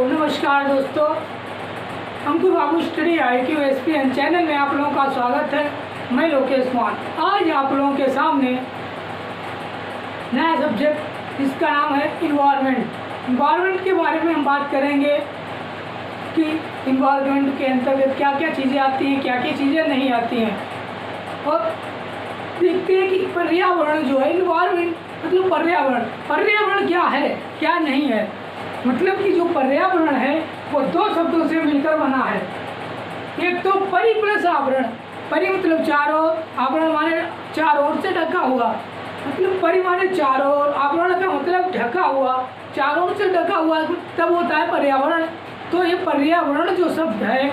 नमस्कार दोस्तों, अंकुर बाबू study IQ SPN channel में आप लोगों का स्वागत है। मैं लोकेश मान। आज आप लोगों के सामने नया सब्जेक्ट जिसका नाम है इन्वायरमेंट। इन्वायरमेंट के बारे में हम बात करेंगे कि इन्वायरमेंट के अंतर्गत क्या क्या चीज़ें आती हैं, क्या क्या चीज़ें नहीं आती हैं, और देखते हैं कि पर्यावरण जो है, इन्वायरमेंट मतलब पर्यावरण क्या है क्या नहीं है। मतलब कि जो पर्यावरण है वो दो शब्दों से मिलकर बना है। एक तो परि प्लस आवरण। परि मतलब चारों, आवरण माने चारों ओर से ढका हुआ। मतलब परि माने चारों ओर, आवरण का मतलब ढका हुआ, चारों ओर से ढका हुआ, तब होता है पर्यावरण। तो ये पर्यावरण जो शब्द है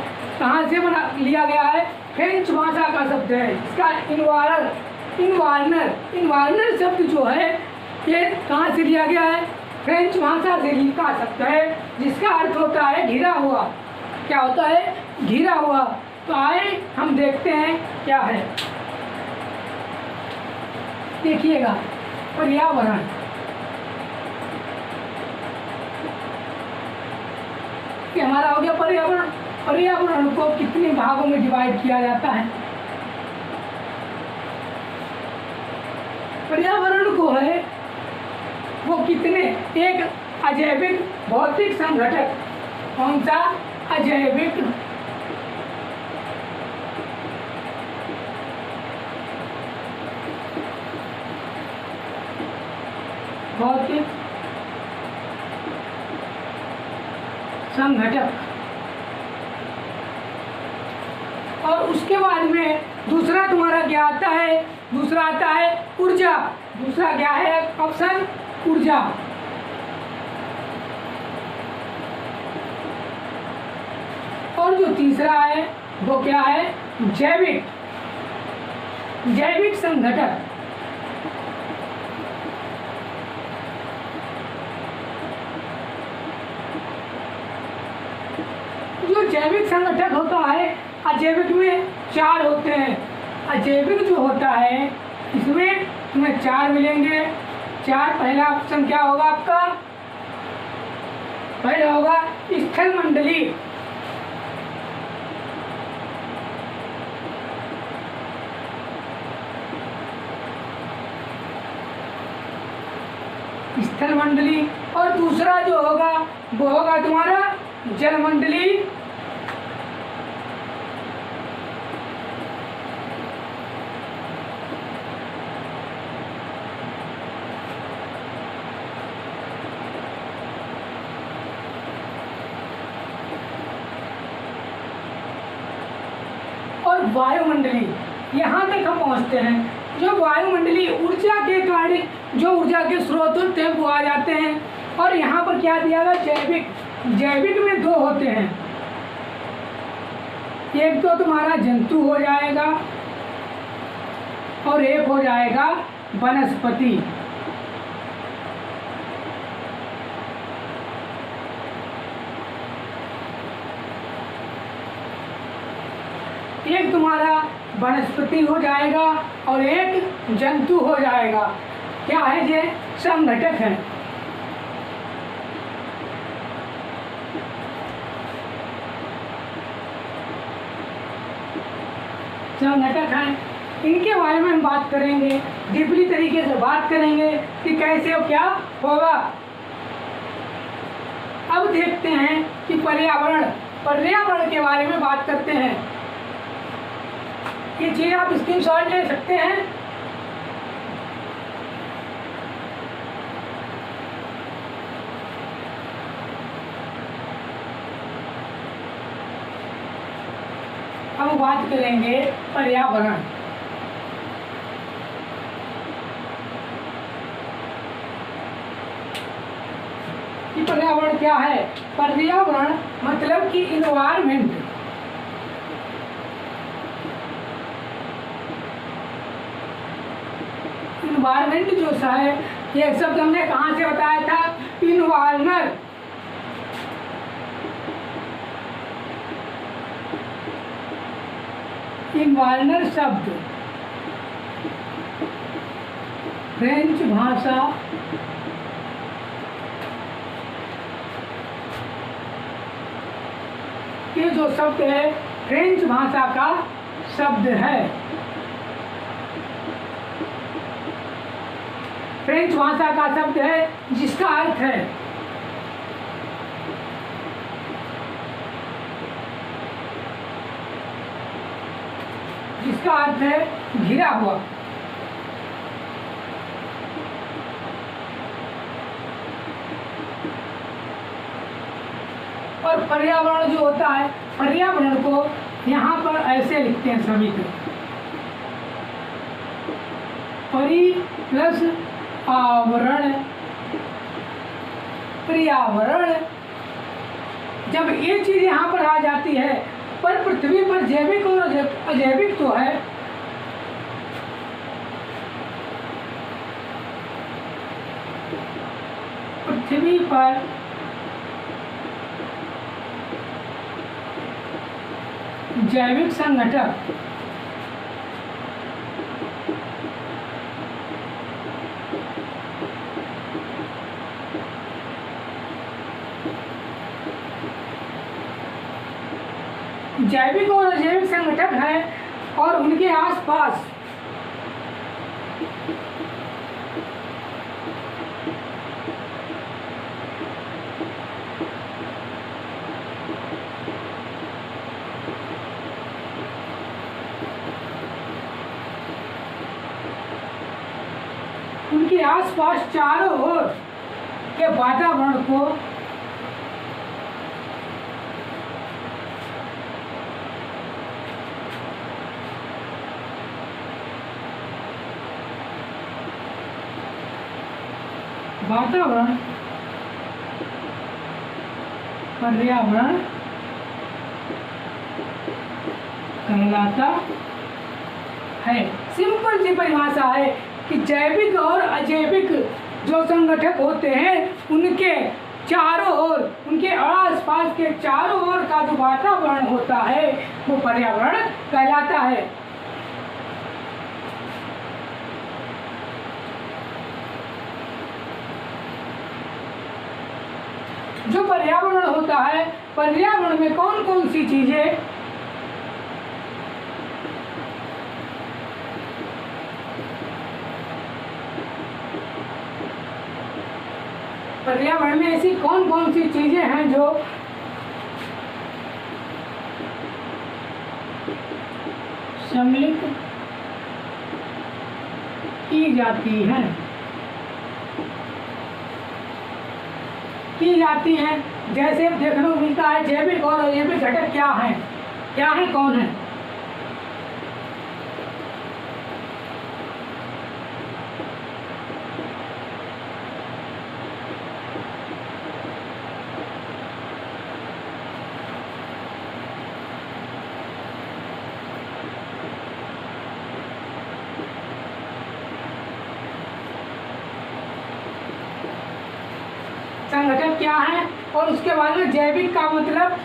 कहाँ से बना लिया गया है? फ्रेंच भाषा का शब्द है। इसका इन्वायरनर शब्द जो है ये कहाँ से लिया गया है? फ्रेंच भाषा से लिखा शब्द है, जिसका अर्थ होता है घिरा हुआ। क्या होता है? घिरा हुआ। तो आए हम देखते हैं क्या है। देखिएगा, पर्यावरण। कि हमारा हो गया पर्यावरण। पर्यावरण को कितने भागों में डिवाइड किया जाता है? पर्यावरण को है वो कितने, एक अजैविक भौतिक संघटक। कौन सा? अजैविक भौतिक संघटक। और उसके बाद में दूसरा तुम्हारा क्या आता है? दूसरा आता है ऊर्जा। दूसरा क्या है ऑप्शन? ऊर्जा। और जो तीसरा है वो क्या है? जैविक संघटक। जो जैविक संघटक होता है, अजैविक में 4 होते हैं। अजैविक जो होता है इसमें तुम्हें 4 मिलेंगे। 4, पहला ऑप्शन क्या होगा आपका? पहला होगा स्थल मंडली। स्थल मंडली। और दूसरा जो होगा वो होगा तुम्हारा जल मंडली। और वायुमंडली। यहाँ तक हम पहुँचते हैं। जो वायुमंडली ऊर्जा के कार्य, जो ऊर्जा के स्रोत होते हैं वो आ जाते हैं। और यहाँ पर क्या दिया गया? जैविक में 2 होते हैं। एक तो तुम्हारा जंतु हो जाएगा और एक हो जाएगा वनस्पति। एक तुम्हारा वनस्पति हो जाएगा और एक जंतु हो जाएगा। क्या है? ये संघटक है। संघटक हैं। इनके बारे में हम बात करेंगे, डीपली तरीके से बात करेंगे कि कैसे और क्या होगा। अब देखते हैं कि पर्यावरण के बारे में बात करते हैं। ये चीज़ आप स्क्रीनशॉट ले सकते हैं। अब बात करेंगे पर्यावरण। कि पर्यावरण क्या है? पर्यावरण मतलब कि इन्वायरमेंट। इन्वायरमेंट जो सा है, ये शब्द हमने कहाँ से बताया था? इन्वायरनर। इन्वायरनर शब्द फ्रेंच भाषा ये जो शब्द है फ्रेंच भाषा का शब्द है। फ्रेंच भाषा का शब्द है जिसका अर्थ है घिरा हुआ। और पर्यावरण जो होता है, पर्यावरण को यहाँ पर ऐसे लिखते हैं सभी को, परि प्लस आवरण, पर्यावरण। जब ये चीज यहाँ पर आ जाती है, पर पृथ्वी पर जैविक और अजैविक तो है, पृथ्वी पर जैविक संगठक जैविक और अजैविक संगठक है, और उनके आसपास चारों ओर के वातावरण को वातावरण पर्यावरण कहलाता है। सिंपल सी परिभाषा है कि जैविक और अजैविक जो संगठक होते हैं, उनके चारों ओर, उनके आसपास के चारों ओर का जो वातावरण होता है वो पर्यावरण कहलाता है। जो पर्यावरण होता है, पर्यावरण में कौन कौन सी चीजें पर्यावरण में ऐसी कौन कौन सी चीजें हैं जो सम्मिलित की जाती हैं, जैसे देखने को मिलता है जैविक और अजैविक घटक क्या है, कौन है? संगठन क्या है, और उसके बाद में जैविक का मतलब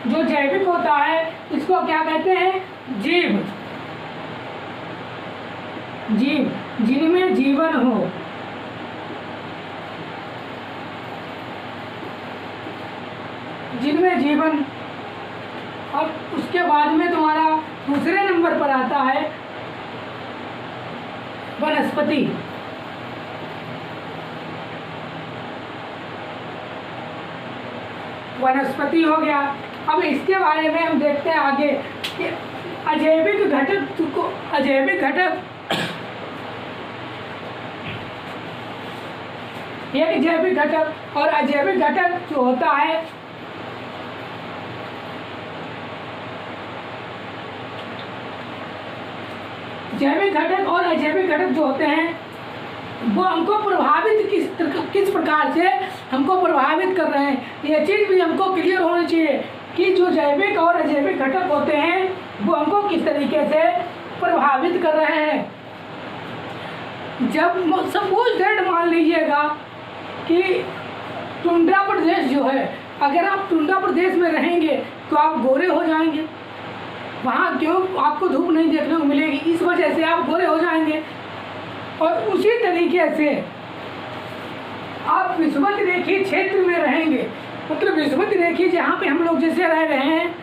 जो जैविक होता है इसको क्या कहते हैं? जीव, जिनमें जीवन हो। जिनमें जीवन, और उसके बाद में तुम्हारा दूसरे नंबर पर आता है वनस्पति। वनस्पति हो गया। अब इसके बारे में हम देखते हैं आगे कि अजैविक घटक एक जैविक घटक और अजैविक घटक जो होता है जैविक घटक और अजैविक घटक जो होते हैं वो हमको प्रभावित किस प्रकार से हमको प्रभावित कर रहे हैं, ये चीज़ भी हमको क्लियर होनी चाहिए कि जो जैविक और अजैविक घटक होते हैं वो हमको किस तरीके से प्रभावित कर रहे हैं। जब सपोज दैट मान लीजिएगा कि टुंड्रा प्रदेश जो है, अगर आप टुंड्रा प्रदेश में रहेंगे तो आप गोरे हो जाएंगे। वहाँ क्यों आपको धूप नहीं देखने को मिलेगी, इस वजह से आप गोरे हो जाएंगे। और उसी तरीके से आप विषुवत रेखीय क्षेत्र में रहेंगे, मतलब विषुवत रेखीय जहाँ पे हम लोग जैसे रह रहे हैं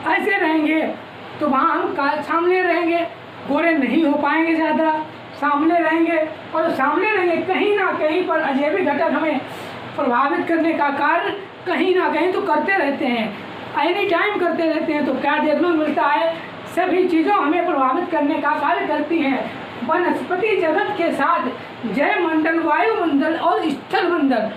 ऐसे रहेंगे, तो वहाँ हम सामने रहेंगे, गोरे नहीं हो पाएंगे ज़्यादा, सामने रहेंगे। और सामने रहेंगे कहीं ना कहीं पर अजैविक घटक हमें प्रभावित करने का कार्य कहीं ना कहीं तो करते रहते हैं, एनी टाइम करते रहते हैं। तो क्या देखने को मिलता है, सभी चीज़ों हमें प्रभावित करने का कार्य करती हैं। वनस्पति जगत के साथ जयमंडल, वायुमंडल और स्थल मंडल,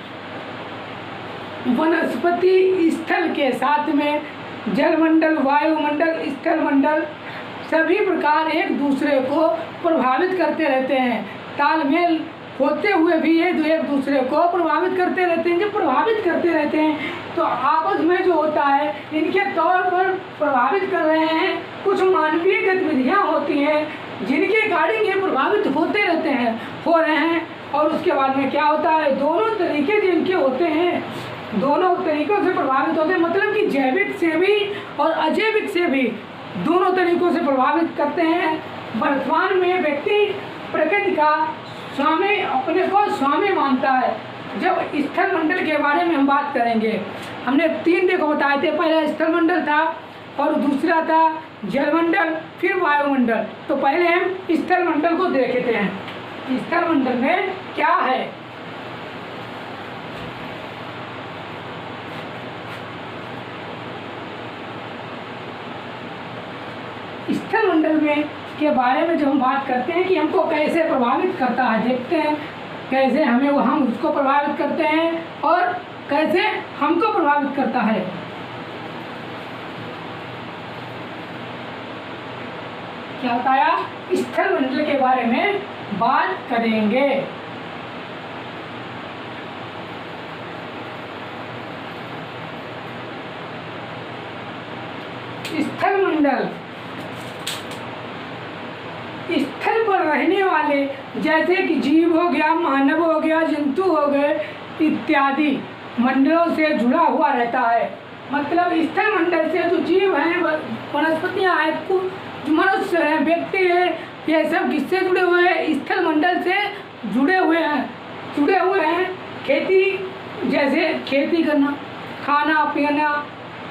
वनस्पति स्थल के साथ में जलमंडल, वायुमंडल, स्थल मंडल सभी प्रकार एक दूसरे को प्रभावित करते रहते हैं। तालमेल होते हुए भी ये एक दूसरे को प्रभावित करते रहते हैं। जब प्रभावित करते रहते हैं तो आपस में जो होता है इनके तौर पर प्रभावित कर रहे हैं। कुछ मानवीय गतिविधियाँ होती हैं जिनके कारण ये प्रभावित होते रहते हैं, हो रहे हैं। और उसके बाद में क्या होता है, दोनों तरीके जिनके होते हैं, दोनों तरीक़ों से प्रभावित होते हैं, मतलब कि जैविक से भी और अजैविक से भी दोनों तरीक़ों से प्रभावित करते हैं। वर्तमान में व्यक्ति प्रकृति का स्वामी, अपने को स्वामी मानता है। जब स्थल मंडल के बारे में हम बात करेंगे, हमने 3 देखो बताए थे, पहला स्थल मंडल था और दूसरा था जलमंडल, फिर वायुमंडल। तो पहले हम स्थल मंडल को देखते हैं, स्थल मंडल में क्या है। स्थल मंडल में के बारे में जब हम बात करते हैं कि हमको कैसे प्रभावित करता है, देखते हैं कैसे हम उसको प्रभावित करते हैं और कैसे हमको प्रभावित करता है। क्या बताया, स्थल मंडल के बारे में बात करेंगे। स्थल मंडल, स्थल पर रहने वाले जैसे कि जीव हो गया, मानव हो गया, जंतु हो गए इत्यादि मंडलों से जुड़ा हुआ रहता है। मतलब स्थल मंडल से जो जीव हैं, वनस्पतियाँ हैं, मनुष्य हैं, व्यक्ति हैं, ये सब किससे जुड़े हुए हैं, स्थल मंडल से जुड़े हुए हैं। खेती, जैसे खेती करना, खाना पीना,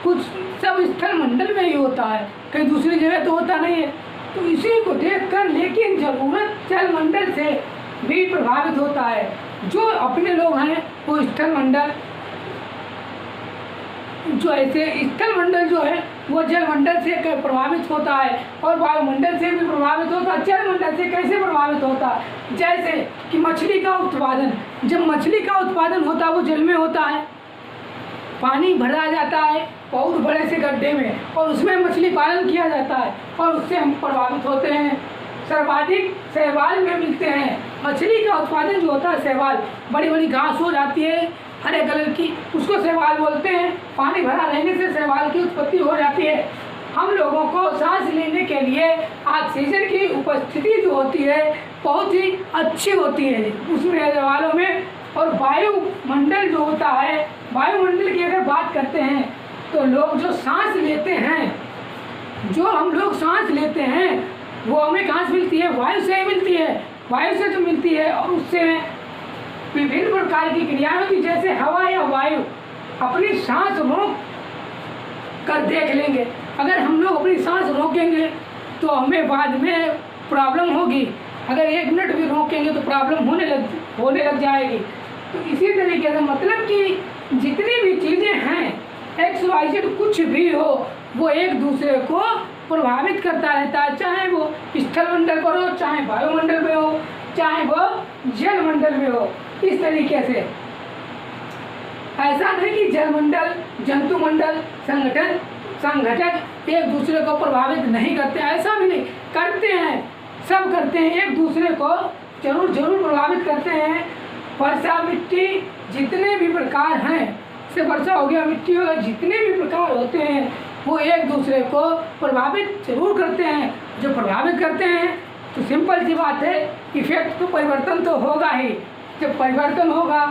कुछ सब स्थल मंडल में ही होता है, कहीं दूसरी जगह तो होता नहीं है। तो इसी को देखकर लेकिन जरूरत जल मंडल से भी प्रभावित होता है। जो अपने लोग हैं वो स्थल मंडल, जो ऐसे स्थल मंडल जो है वो जल मंडल से प्रभावित होता है और वायुमंडल से भी प्रभावित होता है। जल मंडल से कैसे प्रभावित होता है, जैसे कि मछली का उत्पादन, जब मछली का उत्पादन होता है वो जल में होता है, पानी भरा जाता है बहुत बड़े से गड्ढे में और उसमें मछली पालन किया जाता है और उससे हम प्रभावित होते हैं। सर्वाधिक शैवाल में मिलते हैं। मछली का उत्पादन जो होता है शैवाल, बड़ी बड़ी घास हो जाती है हरे कलर की, उसको शैवाल बोलते हैं। पानी भरा रहने से शैवाल की उत्पत्ति हो जाती है। हम लोगों को सांस लेने के लिए ऑक्सीजन की उपस्थिति जो होती है बहुत ही अच्छी होती है उसमें शैवालों में। और वायुमंडल जो होता है, वायुमंडल की अगर बात करते हैं तो लोग जो सांस लेते हैं, जो हम लोग सांस लेते हैं वो हमें कहाँ से मिलती है, वायु से मिलती है। वायु से जो मिलती है और उससे विभिन्न प्रकार की क्रियाएं होती, जैसे हवा या वायु। अपनी सांस रोक कर देख लेंगे, अगर हम लोग अपनी सांस रोकेंगे तो हमें बाद में प्रॉब्लम होगी, अगर 1 मिनट भी रोकेंगे तो प्रॉब्लम होने लग जाएगी। तो इसी तरीके से मतलब कि जितनी भी चीज़ें हैं XYZ कुछ भी हो वो एक दूसरे को प्रभावित करता रहता है, चाहे वो स्थल मंडल पर हो, चाहे वायुमंडल में हो, चाहे वो जल मंडल में हो। इस तरीके से ऐसा नहीं कि जल मंडल, जंतु मंडल, संगठक एक दूसरे को प्रभावित नहीं करते, ऐसा भी नहीं करते हैं, सब करते हैं, एक दूसरे को जरूर प्रभावित करते हैं। वर्षा, मिट्टी, जितने भी प्रकार हैं, से वर्षा हो गया, मिट्टी हो गया, जितने भी प्रकार होते हैं वो एक दूसरे को प्रभावित जरूर करते हैं। जो प्रभावित करते हैं तो सिंपल सी बात है, इफेक्ट तो परिवर्तन तो होगा ही। जब परिवर्तन होगा,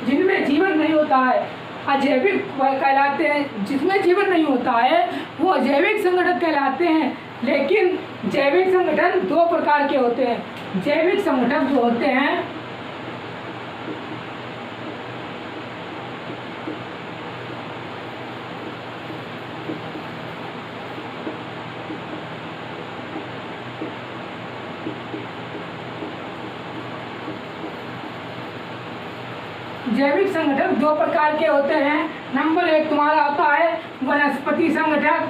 जिनमें जीवन नहीं होता है अजैविक कहलाते हैं, जिसमें जीवन नहीं होता है वो अजैविक संगठन कहलाते हैं। लेकिन जैविक संगठन 2 प्रकार के होते हैं। जैविक संगठन जो होते हैं जैविक संगठक दो प्रकार के होते हैं। नंबर 1 तुम्हारा होता है वनस्पति संगठक,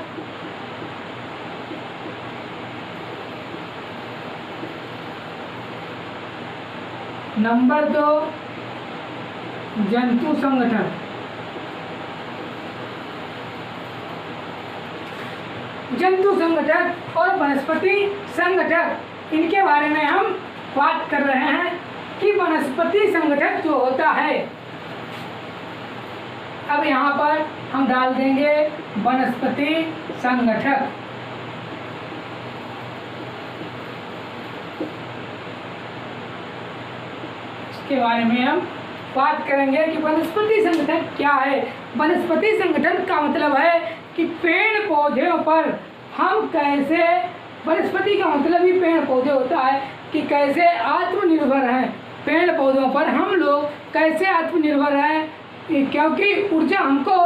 नंबर 2 जंतु संगठन। जंतु संगठक और वनस्पति संगठक, इनके बारे में हम बात कर रहे हैं कि वनस्पति संगठक जो होता है, अब यहाँ पर हम डाल देंगे वनस्पति संगठक। इसके बारे में हम बात करेंगे कि वनस्पति संगठन क्या है। वनस्पति संगठन का मतलब है कि पेड़ पौधों पर हम कैसे, वनस्पति का मतलब ही पेड़ पौधे होता है कि कैसे आत्मनिर्भर हैं। पेड़ पौधों पर हम लोग कैसे आत्मनिर्भर हैं, क्योंकि ऊर्जा हमको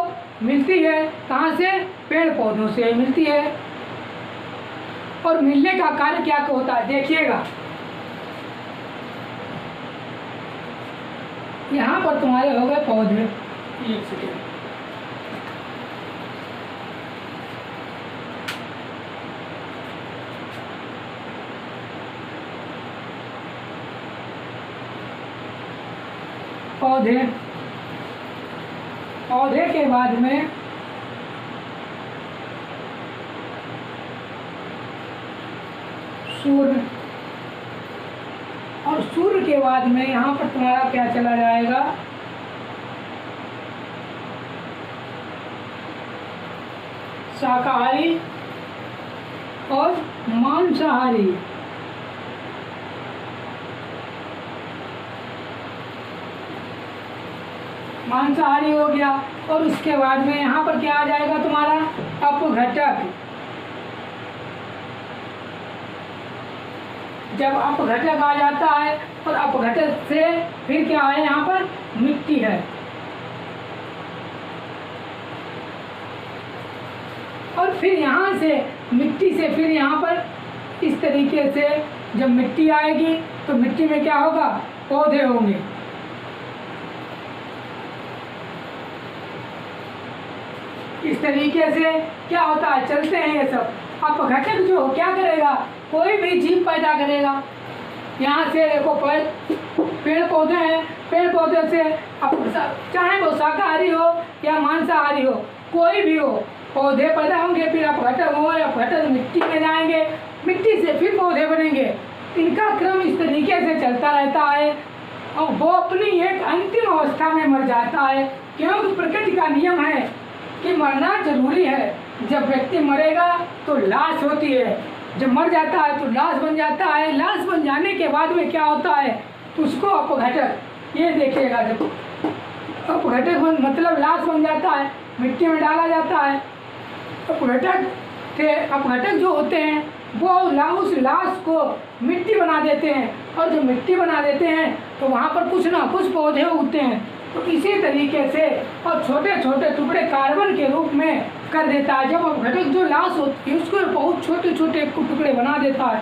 मिलती है कहाँ से, पेड़ पौधों से मिलती है। और मिलने का कार्य क्या होता है देखिएगा, यहाँ पर तुम्हारे हो गए पौधे, एक सेकेंड, पौधे, पौधे के बाद में सूर्य, और सूर्य के बाद में यहाँ पर तुम्हारा क्या चला जाएगा, शाकाहारी और मांसाहारी। मांसाहारी हो गया। और उसके बाद में यहाँ पर क्या आ जाएगा तुम्हारा, अपघटक। जब अपघटक आ जाता है और अपघटक से फिर क्या है, यहाँ पर मिट्टी है। और फिर यहाँ से मिट्टी से फिर यहाँ पर इस तरीके से जब मिट्टी आएगी तो मिट्टी में क्या होगा, पौधे होंगे। इस तरीके से क्या होता है, चलते हैं ये सब। अपघटक जो क्या करेगा, कोई भी जीव पैदा करेगा। यहाँ से देखो पेड़ पौधे हैं, पेड़ पौधे से चाहे वो शाकाहारी हो या मांसाहारी हो, कोई भी हो, पौधे पैदा होंगे, फिर अपघटक हो, अपघटक मिट्टी में जाएंगे, मिट्टी से फिर पौधे बनेंगे। इनका क्रम इस तरीके से चलता रहता है और वो अपनी एक अंतिम अवस्था में मर जाता है, क्योंकि प्रकृति का नियम है कि मरना जरूरी है। जब व्यक्ति मरेगा तो लाश होती है, जब मर जाता है तो लाश बन जाता है। लाश बन जाने के बाद में क्या होता है, उसको अपघटक, ये देखिएगा, जब अपघटक मतलब लाश बन जाता है, मिट्टी में डाला जाता है। अपघटक जो होते हैं वो उस लाश को मिट्टी बना देते हैं, और जब मिट्टी बना देते हैं तो वहाँ पर कुछ ना कुछ पौधे उगते हैं। तो इसी तरीके से और छोटे छोटे टुकड़े कार्बन के रूप में कर देता है। जब अपघटक जो लाश होती है उसको बहुत छोटे छोटे टुकड़े बना देता है,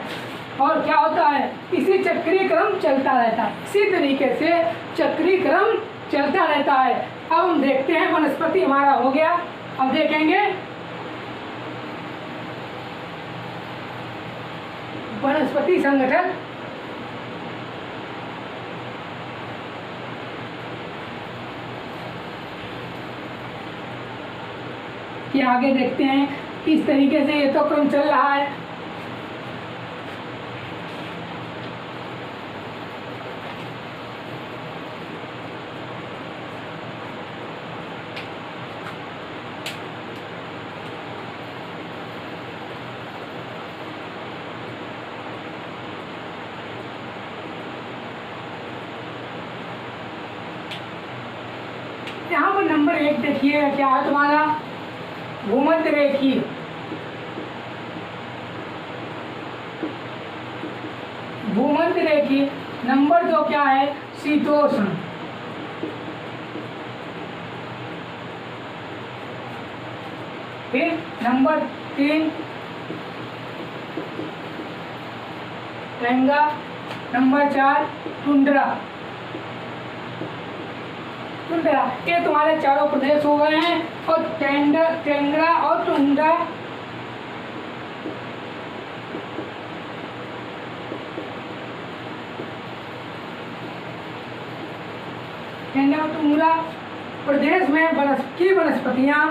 और क्या होता है, इसी चक्रीय क्रम चलता रहता है। इसी तरीके से चक्रीय क्रम चलता रहता है। अब हम देखते हैं, वनस्पति हमारा हो गया। अब देखेंगे वनस्पति संगठन। कि आगे देखते हैं, इस तरीके से ये तो क्रम चल रहा है। यहाँ पर नंबर 1 देखिए, क्या है तुम्हारा, भूमध्य रेखीय। भूमध्य रेखीय। नंबर 2 क्या है, शीतोष्ण। फिर number 3 taiga. Number 4 tundra. Tundra, ये तुम्हारे चारों प्रदेश हो गए हैं। और टेंड्रा और टुंड्रा, टेंड्रा और टुंड्रा प्रदेश में वनस्पतियां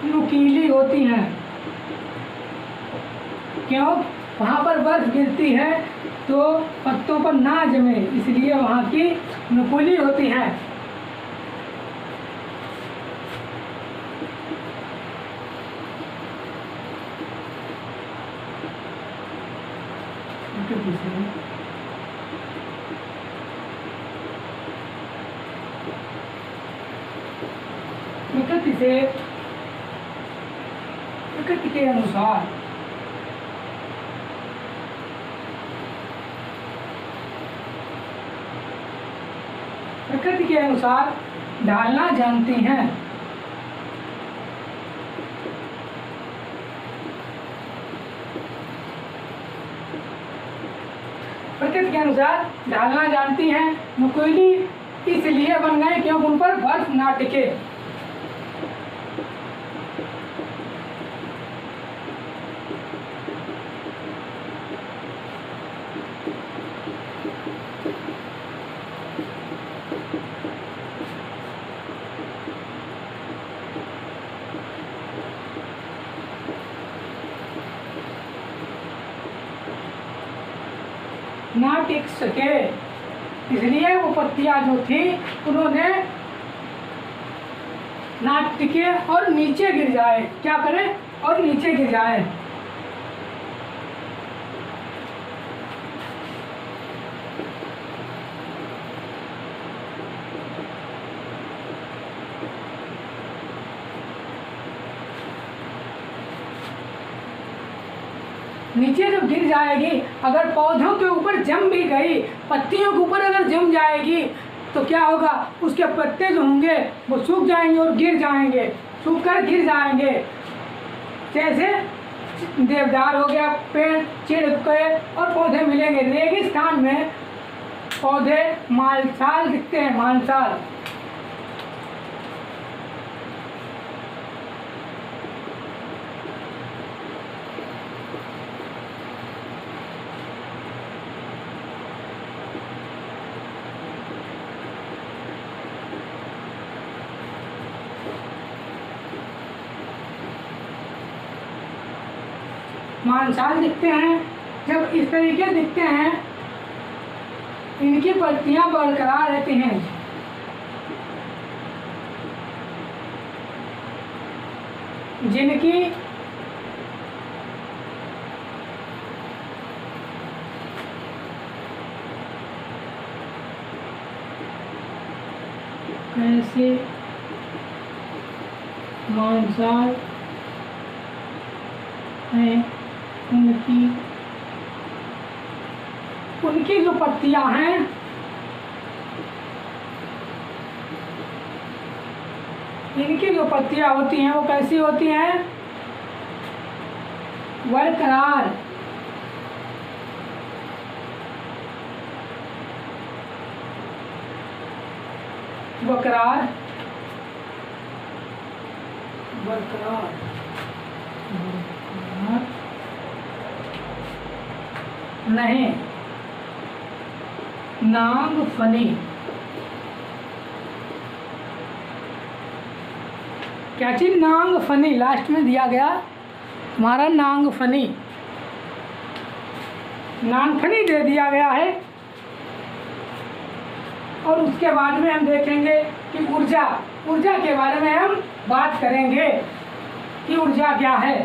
नुकीली होती हैं। क्यों? वहाँ पर बर्फ गिरती है तो पत्तों पर ना जमे, इसलिए वहाँ की नुकीली होती हैं। प्रकृति के अनुसार ढालना जानती हैं। प्रकृति के अनुसार ढालना जानती हैं। नुकीली इसलिए बन गए क्योंकि उन पर बर्फ ना टिके। ना टिक सके, इसलिए वो पत्तियां जो थी उन्होंने ना टिके और नीचे गिर जाए। क्या करें? और नीचे गिर जाए। नीचे जब गिर जाएगी, अगर पौधों के ऊपर जम भी गई, पत्तियों के ऊपर अगर जम जाएगी तो क्या होगा? उसके पत्ते जो होंगे वो सूख जाएंगे और गिर जाएंगे, सूख कर गिर जाएंगे। जैसे देवदार हो गया, पेड़ चिड़ गए और पौधे मिलेंगे। रेगिस्तान में पौधे मांसाल दिखते हैं, मांसाल। मांसाल दिखते हैं। जब इस तरीके दिखते हैं, इनकी पत्तियां बरकरार रहती हैं। जिनकी कैसे मांसाल हैं, उनकी जो पत्तियां हैं इनकी जो पत्तियां होती हैं वो कैसी होती हैं? बरकरार। बरकरार बरकरार नहीं, नांग फनी। क्या चीज? नांग फनी लास्ट में दिया गया हमारा, नांग फनी, नांग फनी दे दिया गया है। और उसके बाद में हम देखेंगे कि ऊर्जा के बारे में हम बात करेंगे कि ऊर्जा क्या है।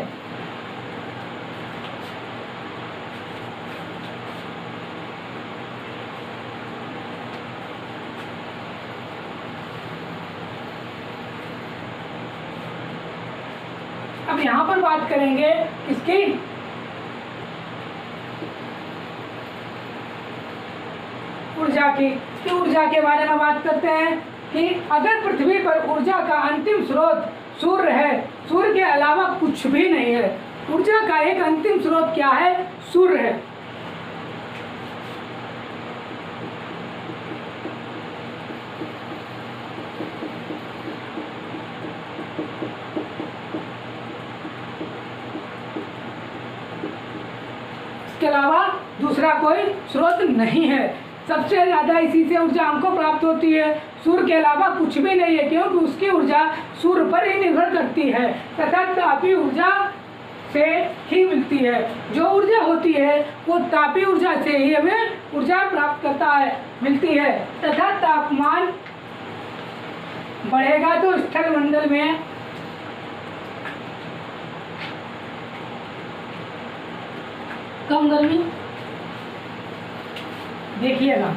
अब यहाँ पर बात करेंगे इसकी ऊर्जा की। ऊर्जा के बारे में बात करते हैं कि अगर पृथ्वी पर ऊर्जा का अंतिम स्रोत सूर्य है, सूर्य के अलावा कुछ भी नहीं है, ऊर्जा का एक अंतिम स्रोत क्या है? सूर्य है। इसके अलावा दूसरा कोई स्रोत नहीं है। सबसे ज़्यादा इसी से ऊर्जा हमको प्राप्त होती है। सूर्य के अलावा कुछ भी नहीं है, क्योंकि उसकी ऊर्जा सूर्य पर ही निर्भर करती है तथा तापीय ऊर्जा से ही मिलती है। जो ऊर्जा होती है वो तापीय ऊर्जा से ही हमें ऊर्जा प्राप्त करता है, मिलती है। तथा तापमान बढ़ेगा तो स्थलमंडल में कम गर्मी, देखिएगा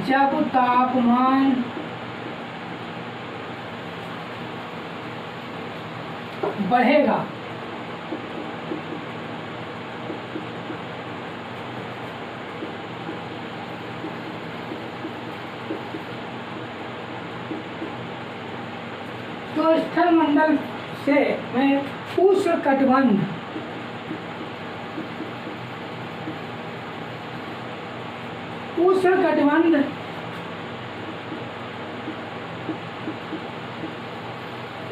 जब तापमान बढ़ेगा तो स्थलमंडल से में उष्णकटिबंध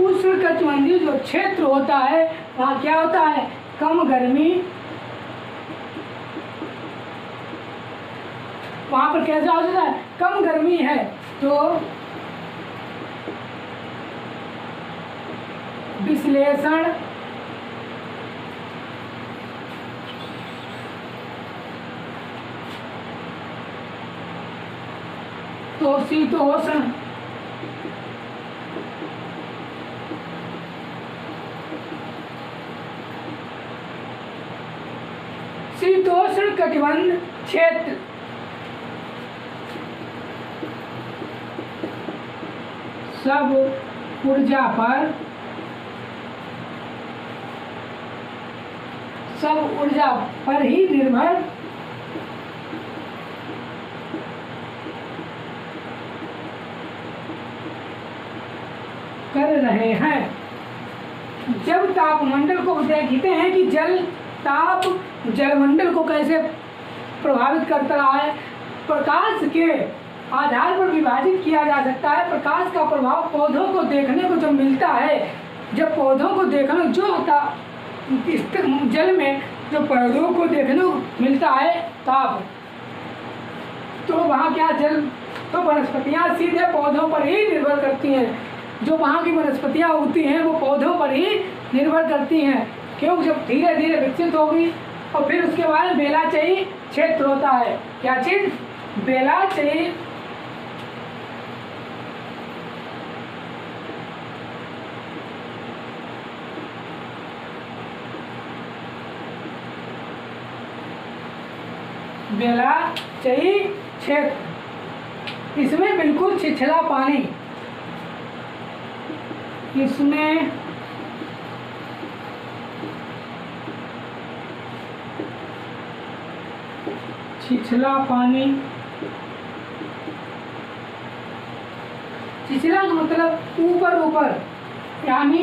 उष्णकटिबंधीय जो क्षेत्र होता है वहाँ क्या होता है? कम गर्मी। वहाँ पर कैसा होता है? कम गर्मी है तो विश्लेषण तो शीतोष्ण कटिबंध क्षेत्र सब ऊर्जा पर ही निर्भर कर रहे हैं। जब तापमंडल को देखते हैं कि जलमंडल को कैसे प्रभावित करता रहा है, प्रकाश के आधार पर विभाजित किया जा सकता है। प्रकाश का प्रभाव पौधों को देखने को जो मिलता है, जब पौधों को देखने जो होता इस जल में जो पौधों को देखने को मिलता है ताप, तो वहाँ क्या जल तो वनस्पतियाँ सीधे पौधों पर ही निर्भर करती हैं। जो वहाँ की वनस्पतियाँ होती हैं वो पौधों पर ही निर्भर करती हैं, क्योंकि जब धीरे धीरे विकसित होगी और फिर उसके बाद बेलाचयी क्षेत्र होता है। क्या चीज़? बेलाचयी क्षेत्र। इसमें बिल्कुल छिछला पानी, इसमें छिछला पानी, छिछला का मतलब ऊपर यानी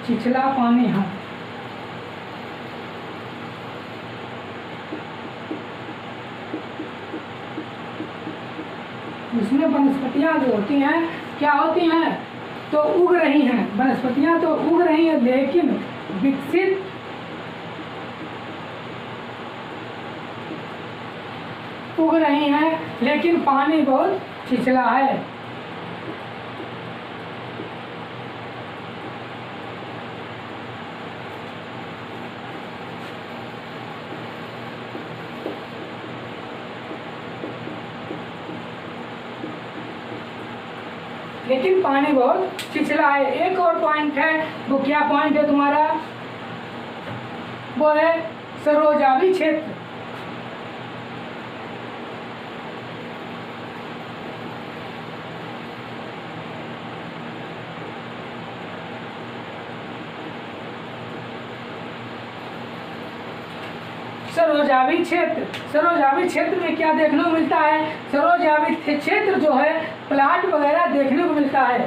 छिछला पानी। हाँ, उसमें वनस्पतियाँ जो होती हैं क्या होती हैं? तो उग रही हैं, वनस्पतियाँ तो उग रही हैं, लेकिन विकसित उग रही हैं, लेकिन पानी बहुत छिछला है। लेकिन पानी बहुत छिछला है। एक और पॉइंट है, वो क्या पॉइंट है तुम्हारा? वो है सरोजावी क्षेत्र। सरोजावी क्षेत्र। सरोजावी क्षेत्र में क्या देखने को मिलता है? सरोजावी क्षेत्र जो है प्लाट वगैरह देखने को मिलता है।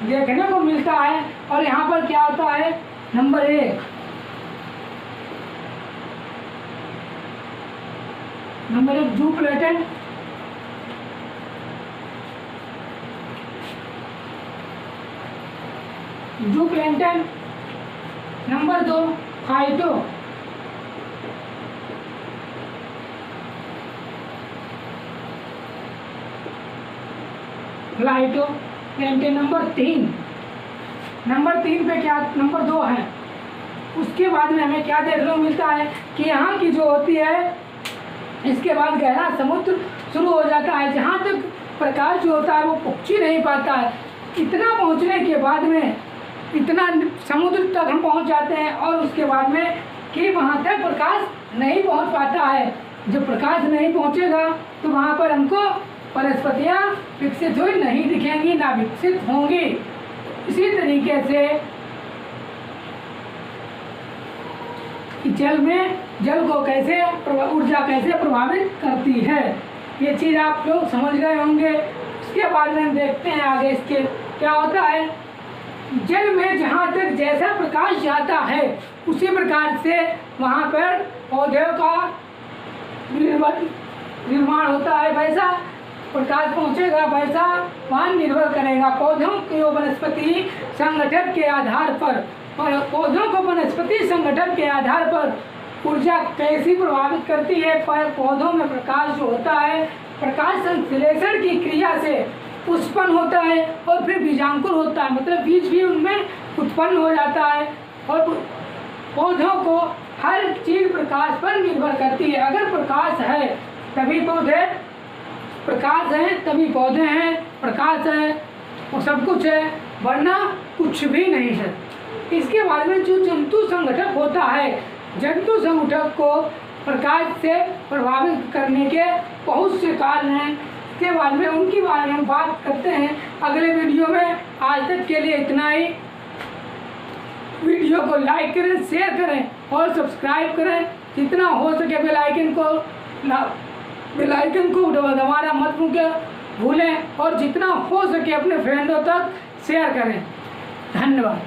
देखने को मिलता है। और यहाँ पर क्या होता है? नंबर 1, जू प्लेटन, नंबर 2 फाइटो, प्लेंटेन, नंबर 3 पे क्या नंबर 2 है। उसके बाद में हमें क्या देखने को मिलता है कि यहाँ की जो होती है, इसके बाद गहरा समुद्र शुरू हो जाता है, जहाँ तक प्रकाश जो होता है वो पहुँच ही नहीं पाता है। इतना पहुँचने के बाद में, इतना समुद्र तक हम पहुँच जाते हैं और उसके बाद में कि वहाँ तक प्रकाश नहीं पहुँच पाता है। जब प्रकाश नहीं पहुँचेगा तो वहाँ पर हमको वनस्पतियाँ विकसित हुई नहीं दिखेंगी, ना विकसित होंगी। इसी तरीके से जल को कैसे ऊर्जा कैसे प्रभावित करती है, ये चीज़ आप लोग समझ गए होंगे। इसके बाद में हम देखते हैं आगे इसके क्या होता है। जल में जहाँ तक जैसा प्रकाश जाता है उसी प्रकार से वहाँ पर पौधों का निर्माण होता है। वैसा प्रकाश पहुँचेगा वैसा वहाँ निर्भर करेगा पौधों के वनस्पति संगठन के आधार पर। और पौधों को वनस्पति संगठन के आधार पर ऊर्जा कैसी प्रभावित करती है? पौधों में प्रकाश जो होता है, प्रकाश संश्लेषण की क्रिया से पुष्पन होता है और फिर बीजांकुर होता है, मतलब बीज भी उनमें उत्पन्न हो जाता है। और पौधों को हर चीज़ प्रकाश पर निर्भर करती है। अगर प्रकाश है तभी पौधे, प्रकाश है तभी पौधे हैं, प्रकाश है वो सब कुछ है, वरना कुछ भी नहीं है। इसके बाद में जो जंतु संगठक होता है, जंतु संगठक को प्रकाश से प्रभावित करने के बहुत से कारण हैं। इसके बाद में उनकी बारे में बात करते हैं अगले वीडियो में। आज तक के लिए इतना ही। वीडियो को लाइक करें, शेयर करें और सब्सक्राइब करें। जितना हो सके बेल आइकन को दबाना मत भूलें और जितना हो सके अपने फ्रेंडों तक शेयर करें। धन्यवाद।